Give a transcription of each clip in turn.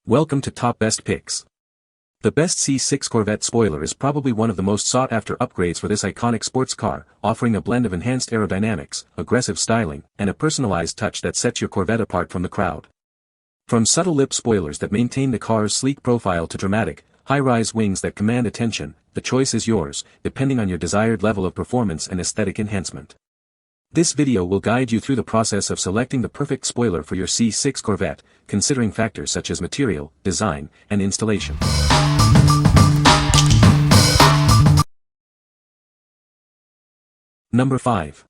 Welcome to Top Best Picks. The best C6 Corvette Spoiler is probably one of the most sought-after upgrades for this iconic sports car, offering a blend of enhanced aerodynamics, aggressive styling, and a personalized touch that sets your Corvette apart from the crowd. From subtle lip spoilers that maintain the car's sleek profile to dramatic, high-rise wings that command attention, the choice is yours, depending on your desired level of performance and aesthetic enhancement. This video will guide you through the process of selecting the perfect spoiler for your C6 Corvette, considering factors such as material, design, and installation. Number 5.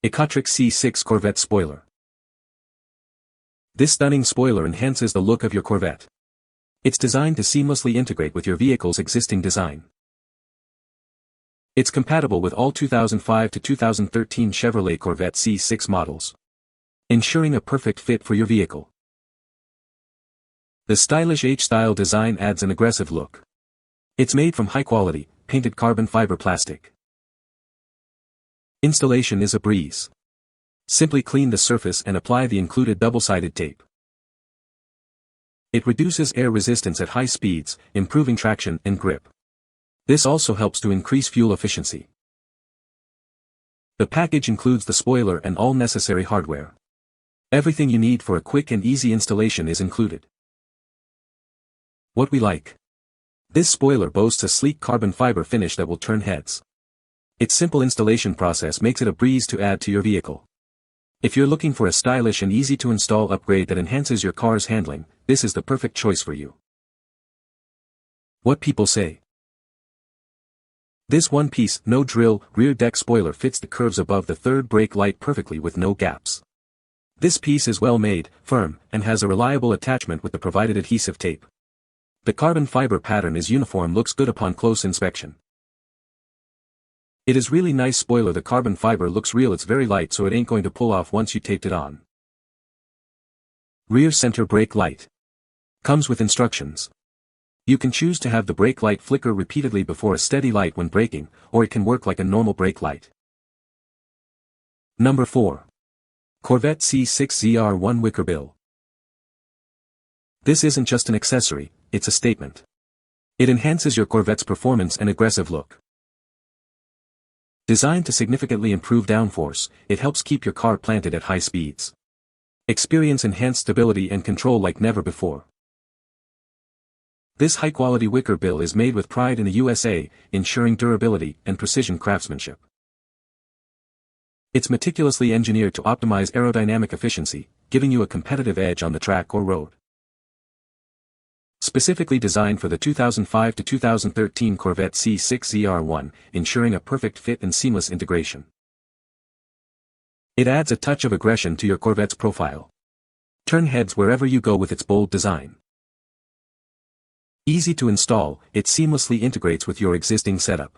ECOTRIC C6 Corvette Spoiler. This stunning spoiler enhances the look of your Corvette. It's designed to seamlessly integrate with your vehicle's existing design. It's compatible with all 2005 to 2013 Chevrolet Corvette C6 models, ensuring a perfect fit for your vehicle. The stylish H-style design adds an aggressive look. It's made from high-quality, painted carbon fiber plastic. Installation is a breeze. Simply clean the surface and apply the included double-sided tape. It reduces air resistance at high speeds, improving traction and grip. This also helps to increase fuel efficiency. The package includes the spoiler and all necessary hardware. Everything you need for a quick and easy installation is included. What we like. This spoiler boasts a sleek carbon fiber finish that will turn heads. Its simple installation process makes it a breeze to add to your vehicle. If you're looking for a stylish and easy-to-install upgrade that enhances your car's handling, this is the perfect choice for you. What people say. This one-piece, no-drill, rear deck spoiler fits the curves above the third brake light perfectly with no gaps. This piece is well made, firm, and has a reliable attachment with the provided adhesive tape. The carbon fiber pattern is uniform, looks good upon close inspection. It is really nice spoiler. The carbon fiber looks real, it's very light so it ain't going to pull off once you taped it on. Rear center brake light. Comes with instructions. You can choose to have the brake light flicker repeatedly before a steady light when braking, or it can work like a normal brake light. Number 4. Corvette C6 ZR1 Wicker Bill. This isn't just an accessory, it's a statement. It enhances your Corvette's performance and aggressive look. Designed to significantly improve downforce, it helps keep your car planted at high speeds. Experience enhanced stability and control like never before. This high-quality wicker bill is made with pride in the USA, ensuring durability and precision craftsmanship. It's meticulously engineered to optimize aerodynamic efficiency, giving you a competitive edge on the track or road. Specifically designed for the 2005 to 2013 Corvette C6 ZR1, ensuring a perfect fit and seamless integration. It adds a touch of aggression to your Corvette's profile. Turn heads wherever you go with its bold design. Easy to install, it seamlessly integrates with your existing setup.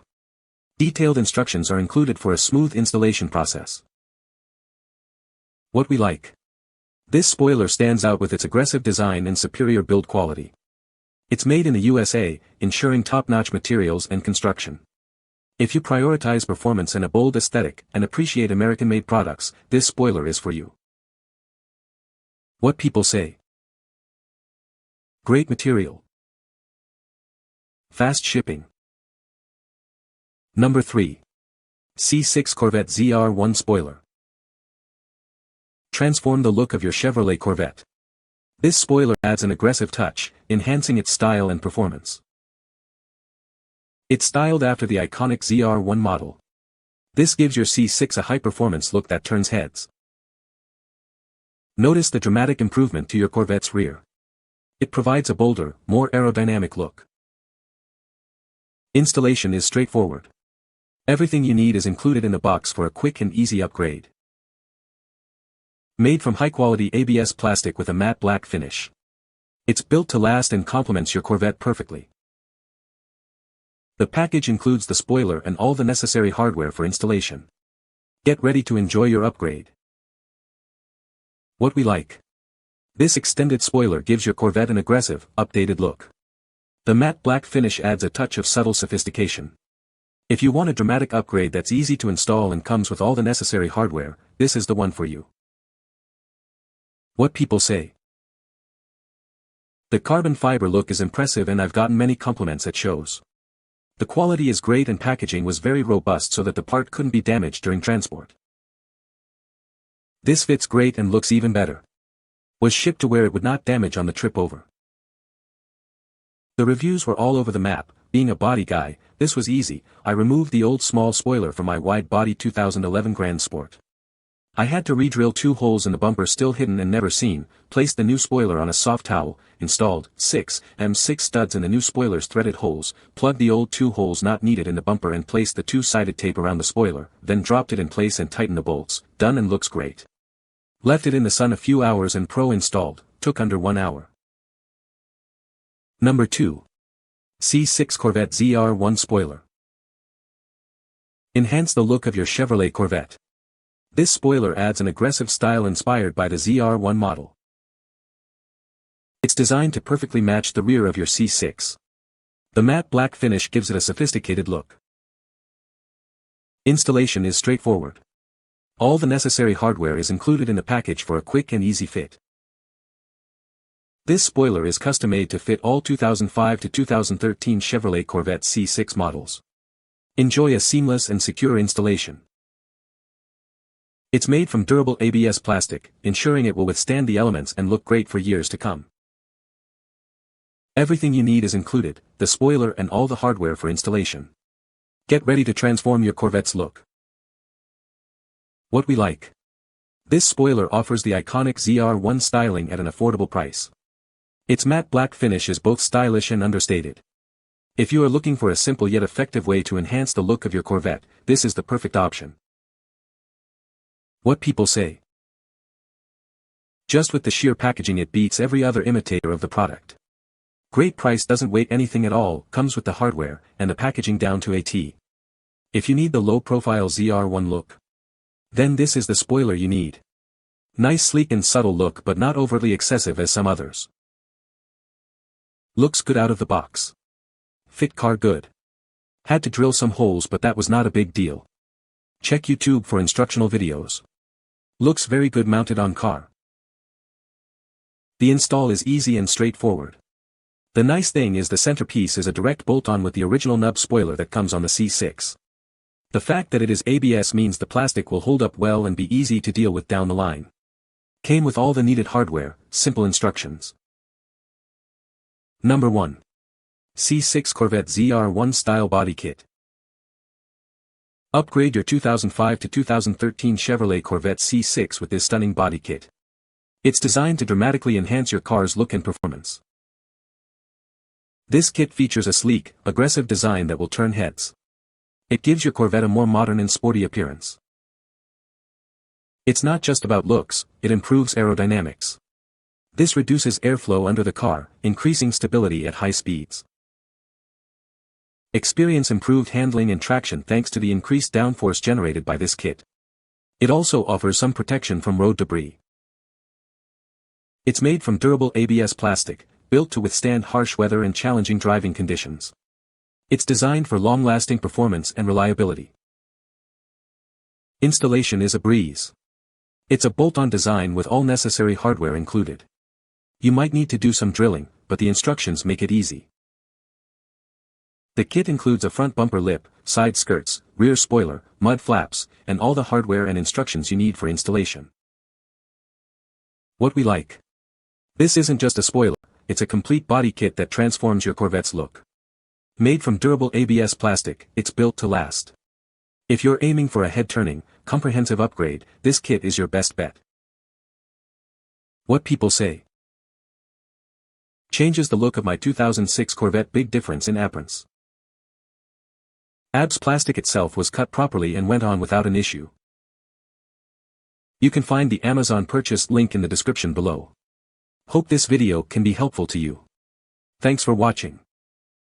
Detailed instructions are included for a smooth installation process. What we like. This spoiler stands out with its aggressive design and superior build quality. It's made in the USA, ensuring top-notch materials and construction. If you prioritize performance and a bold aesthetic and appreciate American-made products, this spoiler is for you. What people say. Great material. Fast shipping. Number 3. C6 Corvette ZR1 Spoiler. Transform the look of your Chevrolet Corvette. This spoiler adds an aggressive touch, enhancing its style and performance. It's styled after the iconic ZR1 model. This gives your C6 a high-performance look that turns heads. Notice the dramatic improvement to your Corvette's rear. It provides a bolder, more aerodynamic look. Installation is straightforward. Everything you need is included in a box for a quick and easy upgrade. Made from high-quality ABS plastic with a matte black finish. It's built to last and complements your Corvette perfectly. The package includes the spoiler and all the necessary hardware for installation. Get ready to enjoy your upgrade. What we like. This extended spoiler gives your Corvette an aggressive, updated look. The matte black finish adds a touch of subtle sophistication. If you want a dramatic upgrade that's easy to install and comes with all the necessary hardware, this is the one for you. What people say. The carbon fiber look is impressive and I've gotten many compliments at shows. The quality is great and packaging was very robust so that the part couldn't be damaged during transport. This fits great and looks even better. Was shipped to where it would not damage on the trip over. The reviews were all over the map. Being a body guy, this was easy. I removed the old small spoiler from my wide-body 2011 Grand Sport. I had to re-drill 2 holes in the bumper still hidden and never seen, placed the new spoiler on a soft towel, installed 6M6 studs in the new spoiler's threaded holes, plugged the old 2 holes not needed in the bumper and placed the 2-sided tape around the spoiler, then dropped it in place and tightened the bolts. Done and looks great. Left it in the sun a few hours and installed, took under 1 hour. Number 2. C6 Corvette ZR1 Spoiler. Enhance the look of your Chevrolet Corvette. This spoiler adds an aggressive style inspired by the ZR1 model. It's designed to perfectly match the rear of your C6. The matte black finish gives it a sophisticated look. Installation is straightforward. All the necessary hardware is included in the package for a quick and easy fit. This spoiler is custom-made to fit all 2005 to 2013 Chevrolet Corvette C6 models. Enjoy a seamless and secure installation. It's made from durable ABS plastic, ensuring it will withstand the elements and look great for years to come. Everything you need is included, the spoiler and all the hardware for installation. Get ready to transform your Corvette's look. What we like. This spoiler offers the iconic ZR1 styling at an affordable price. Its matte black finish is both stylish and understated. If you are looking for a simple yet effective way to enhance the look of your Corvette, this is the perfect option. What people say. Just with the sheer packaging it beats every other imitator of the product. Great price doesn't wait anything at all, comes with the hardware, and the packaging down to a T. If you need the low-profile ZR1 look, then this is the spoiler you need. Nice sleek and subtle look but not overly excessive as some others. Looks good out of the box. Fit car good. Had to drill some holes but that was not a big deal. Check YouTube for instructional videos. Looks very good mounted on car. The install is easy and straightforward. The nice thing is the centerpiece is a direct bolt-on with the original nub spoiler that comes on the C6. The fact that it is ABS means the plastic will hold up well and be easy to deal with down the line. Came with all the needed hardware, simple instructions. Number 1. C6 Corvette ZR1 Style Body Kit. Upgrade your 2005 to 2013 Chevrolet Corvette C6 with this stunning body kit. It's designed to dramatically enhance your car's look and performance. This kit features a sleek, aggressive design that will turn heads. It gives your Corvette a more modern and sporty appearance. It's not just about looks, it improves aerodynamics. This reduces airflow under the car, increasing stability at high speeds. Experience improved handling and traction thanks to the increased downforce generated by this kit. It also offers some protection from road debris. It's made from durable ABS plastic, built to withstand harsh weather and challenging driving conditions. It's designed for long-lasting performance and reliability. Installation is a breeze. It's a bolt-on design with all necessary hardware included. You might need to do some drilling, but the instructions make it easy. The kit includes a front bumper lip, side skirts, rear spoiler, mud flaps, and all the hardware and instructions you need for installation. What we like. This isn't just a spoiler, it's a complete body kit that transforms your Corvette's look. Made from durable ABS plastic, it's built to last. If you're aiming for a head-turning, comprehensive upgrade, this kit is your best bet. What people say. Changes the look of my 2006 Corvette. Big difference in appearance. ABS plastic itself was cut properly and went on without an issue. You can find the Amazon purchase link in the description below. Hope this video can be helpful to you. Thanks for watching.